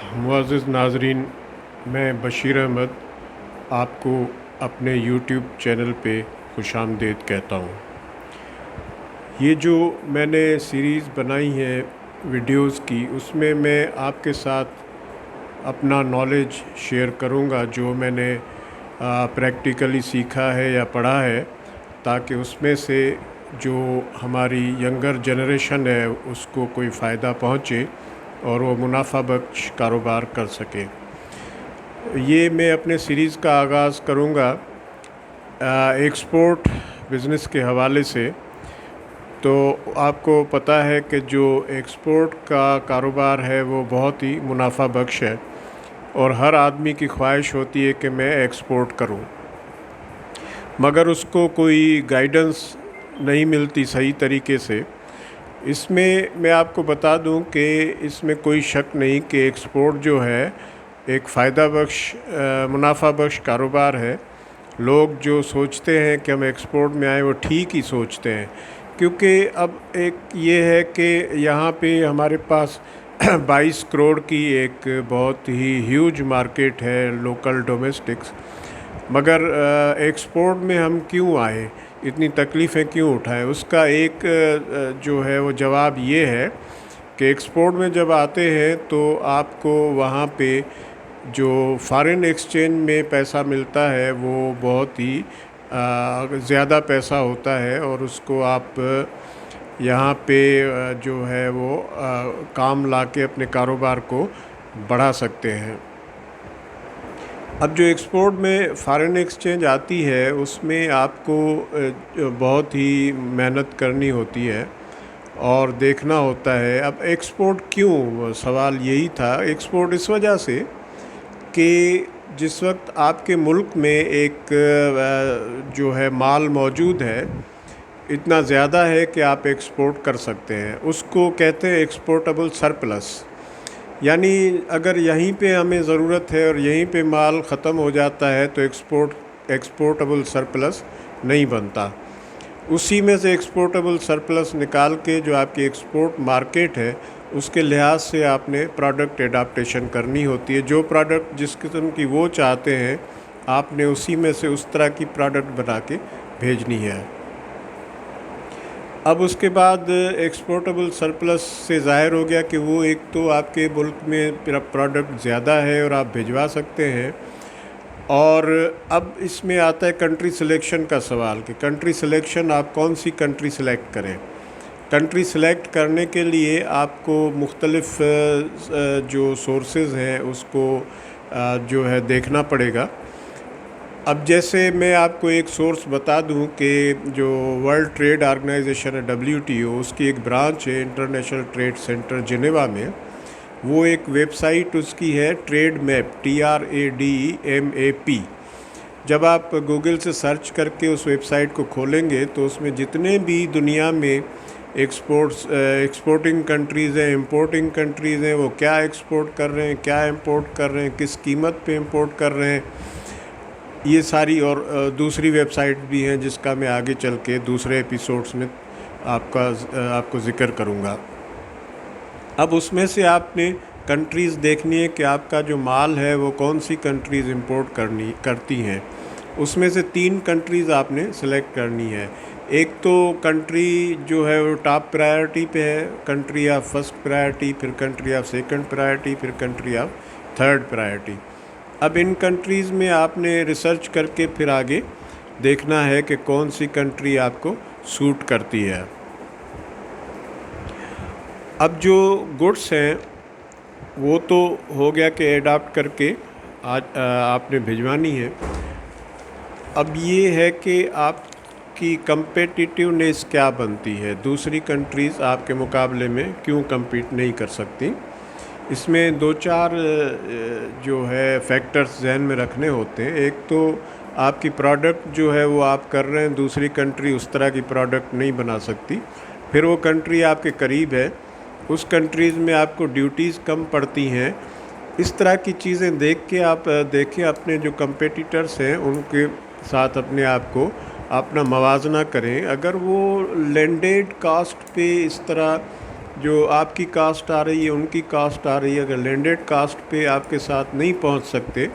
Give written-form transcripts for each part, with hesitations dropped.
मुअज़्ज़िज़ नाज़रीन, मैं बशीर अहमद आपको अपने यूट्यूब चैनल पे खुशामदीद कहता हूँ। ये जो मैंने सीरीज़ बनाई है वीडियोस की, उसमें मैं आपके साथ अपना नॉलेज शेयर करूँगा जो मैंने प्रैक्टिकली सीखा है या पढ़ा है, ताकि उसमें से जो हमारी यंगर जनरेशन है उसको कोई फ़ायदा पहुँचे और वो मुनाफा बख्श कारोबार कर सके। ये मैं अपने सीरीज़ का आगाज़ करूँगा एक्सपोर्ट बिज़नेस के हवाले से। तो आपको पता है कि जो एक्सपोर्ट का कारोबार है वो बहुत ही मुनाफा बख्श है और हर आदमी की ख्वाहिश होती है कि मैं एक्सपोर्ट करूं, मगर उसको कोई गाइडेंस नहीं मिलती सही तरीके से। इसमें मैं आपको बता दूं कि इसमें कोई शक नहीं कि एक्सपोर्ट जो है एक फ़ायदा बख्श मुनाफा बख्श कारोबार है। लोग जो सोचते हैं कि हम एक्सपोर्ट में आए वो ठीक ही सोचते हैं, क्योंकि अब एक ये है कि यहाँ पे हमारे पास 22 करोड़ की एक बहुत ही ह्यूज मार्केट है लोकल डोमेस्टिक्स। मगर एक्सपोर्ट में हम क्यों आए, इतनी तकलीफ़ें क्यों उठाएं, उसका एक जो है वो जवाब ये है कि एक्सपोर्ट में जब आते हैं तो आपको वहाँ पे जो फॉरेन एक्सचेंज में पैसा मिलता है वो बहुत ही ज़्यादा पैसा होता है और उसको आप यहाँ पे जो है वो काम लाके अपने कारोबार को बढ़ा सकते हैं। अब जो एक्सपोर्ट में फ़ॉरेन एक्सचेंज आती है उसमें आपको बहुत ही मेहनत करनी होती है और देखना होता है। अब एक्सपोर्ट क्यों, सवाल यही था। एक्सपोर्ट इस वजह से कि जिस वक्त आपके मुल्क में एक जो है माल मौजूद है, इतना ज़्यादा है कि आप एक्सपोर्ट कर सकते हैं, उसको कहते हैं एक्सपोर्टेबल सरप्लस। यानी अगर यहीं पे हमें ज़रूरत है और यहीं पे माल ख़त्म हो जाता है तो एक्सपोर्टेबल सरप्लस नहीं बनता। उसी में से एक्सपोर्टेबल सरप्लस निकाल के जो आपकी एक्सपोर्ट मार्केट है उसके लिहाज से आपने प्रोडक्ट एडाप्टेशन करनी होती है। जो प्रोडक्ट जिस किस्म की वो चाहते हैं आपने उसी में से उस तरह की प्रोडक्ट बना के भेजनी है। अब उसके बाद एक्सपोर्टेबल सरप्लस से ज़ाहिर हो गया कि वो एक तो आपके मुल्क में प्रोडक्ट ज़्यादा है और आप भिजवा सकते हैं। और अब इसमें आता है कंट्री सिलेक्शन का सवाल कि कंट्री सिलेक्शन आप कौन सी कंट्री सिलेक्ट करें। कंट्री सिलेक्ट करने के लिए आपको मुख्तलिफ़ जो सोर्सेज़ हैं उसको जो है देखना पड़ेगा। अब जैसे मैं आपको एक सोर्स बता दूं कि जो वर्ल्ड ट्रेड ऑर्गेनाइजेशन है WTO, उसकी एक ब्रांच है इंटरनेशनल ट्रेड सेंटर जिनेवा में। वो एक वेबसाइट उसकी है ट्रेड मैप TRADEMAP। जब आप गूगल से सर्च करके उस वेबसाइट को खोलेंगे तो उसमें जितने भी दुनिया में एक्सपोर्टिंग कंट्रीज़ हैं, इंपोर्टिंग कंट्रीज़ हैं, वो क्या एक्सपोर्ट कर रहे हैं, क्या इंपोर्ट कर रहे हैं, किस कीमत पे इंपोर्ट कर रहे हैं, ये सारी और दूसरी वेबसाइट भी हैं जिसका मैं आगे चल के दूसरे एपिसोड्स में आपको ज़िक्र करूँगा। अब उसमें से आपने कंट्रीज़ देखनी है कि आपका जो माल है वो कौन सी कंट्रीज़ इंपोर्ट करती हैं। उसमें से 3 कंट्रीज़ आपने सेलेक्ट करनी है। एक तो कंट्री जो है वो टॉप प्रायोरिटी पे है, कंट्री ऑफ फर्स्ट प्रायोरिटी, फिर कंट्री ऑफ सेकंड प्रायोरिटी, फिर कंट्री ऑफ थर्ड प्रायोरिटी। अब इन कंट्रीज़ में आपने रिसर्च करके फिर आगे देखना है कि कौन सी कंट्री आपको सूट करती है। अब जो गुड्स हैं वो तो हो गया कि एडाप्ट करके आज आपने भिजवानी है। अब ये है कि आपकी कंपेटिटिवनेस क्या बनती है, दूसरी कंट्रीज़ आपके मुकाबले में क्यों compete नहीं कर सकती। इसमें 2-4 जो है फैक्टर्स जहन में रखने होते हैं। एक तो आपकी प्रोडक्ट जो है वो आप कर रहे हैं, दूसरी कंट्री उस तरह की प्रोडक्ट नहीं बना सकती। फिर वो कंट्री आपके करीब है, उस कंट्रीज़ में आपको ड्यूटीज़ कम पड़ती हैं। इस तरह की चीज़ें देख के आप देखें अपने जो कंपेटिटर्स हैं उनके साथ अपने आप को अपना मवाजना करें। अगर वो लैंडेड कास्ट पे इस तरह جو آپ کی کاسٹ آ رہی ہے ان کی کاسٹ آ رہی ہے، اگر لینڈڈ کاسٹ پہ آپ کے ساتھ نہیں پہنچ سکتے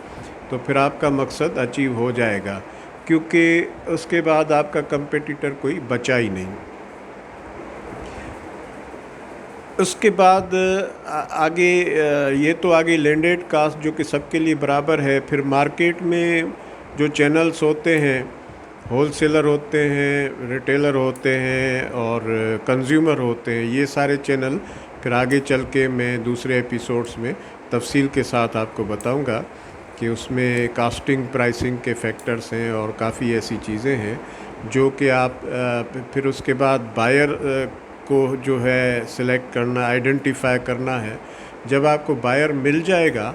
تو پھر آپ کا مقصد اچیو ہو جائے گا، کیونکہ اس کے بعد آپ کا کمپیٹیٹر کوئی بچا ہی نہیں۔ اس کے بعد آگے یہ تو آگے لینڈڈ کاسٹ جو کہ سب کے لیے برابر ہے۔ پھر مارکیٹ میں جو چینلز ہوتے ہیں، ہول سیلر ہوتے ہیں، ریٹیلر ہوتے ہیں اور کنزیومر ہوتے ہیں، یہ سارے چینل پھر آگے چل کے میں دوسرے ایپیسوڈز میں تفصیل کے ساتھ آپ کو بتاؤں گا کہ اس میں کاسٹنگ پرائسنگ کے فیکٹرز ہیں اور کافی ایسی چیزیں ہیں جو کہ آپ پھر اس کے بعد بائر کو جو ہے سلیکٹ کرنا، آئیڈینٹیفائی کرنا ہے۔ جب آپ کو بائر مل جائے گا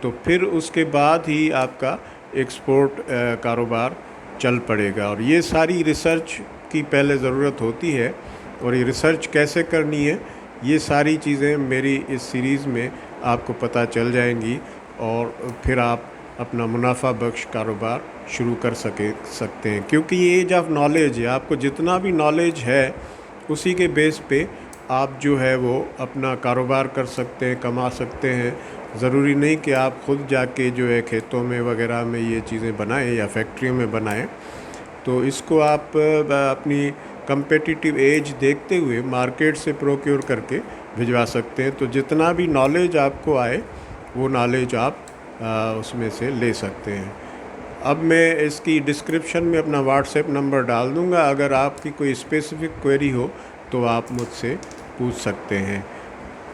تو پھر اس کے بعد ہی آپ کا ایکسپورٹ کاروبار چل پڑے گا، اور یہ ساری ریسرچ کی پہلے ضرورت ہوتی ہے، اور یہ ریسرچ کیسے کرنی ہے یہ ساری چیزیں میری اس سیریز میں آپ کو پتہ چل جائیں گی، اور پھر آپ اپنا منافع بخش کاروبار شروع کر سکتے ہیں، کیونکہ یہ ایج آف نالج ہے۔ آپ کو جتنا بھی نالج ہے اسی کے بیس پہ آپ جو ہے وہ اپنا کاروبار کر سکتے ہیں، کما سکتے ہیں۔ ضروری نہیں کہ آپ خود جا کے جو ہے کھیتوں میں وغیرہ میں یہ چیزیں بنائیں یا فیکٹریوں میں بنائیں، تو اس کو آپ اپنی کمپیٹیٹیو ایج دیکھتے ہوئے مارکیٹ سے پروکیور کر کے بھجوا سکتے ہیں۔ تو جتنا بھی نالج آپ کو آئے وہ نالج آپ اس میں سے لے سکتے ہیں۔ اب میں اس کی ڈسکرپشن میں اپنا واٹس ایپ نمبر ڈال دوں گا، اگر آپ کی کوئی اسپیسیفک کوئری ہو تو آپ مجھ سے پوچھ سکتے ہیں۔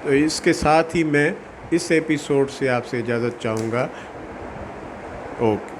تو اس کے ساتھ ہی میں اس ایپیسوڈ سے آپ سے اجازت چاہوں گا۔ اوکے۔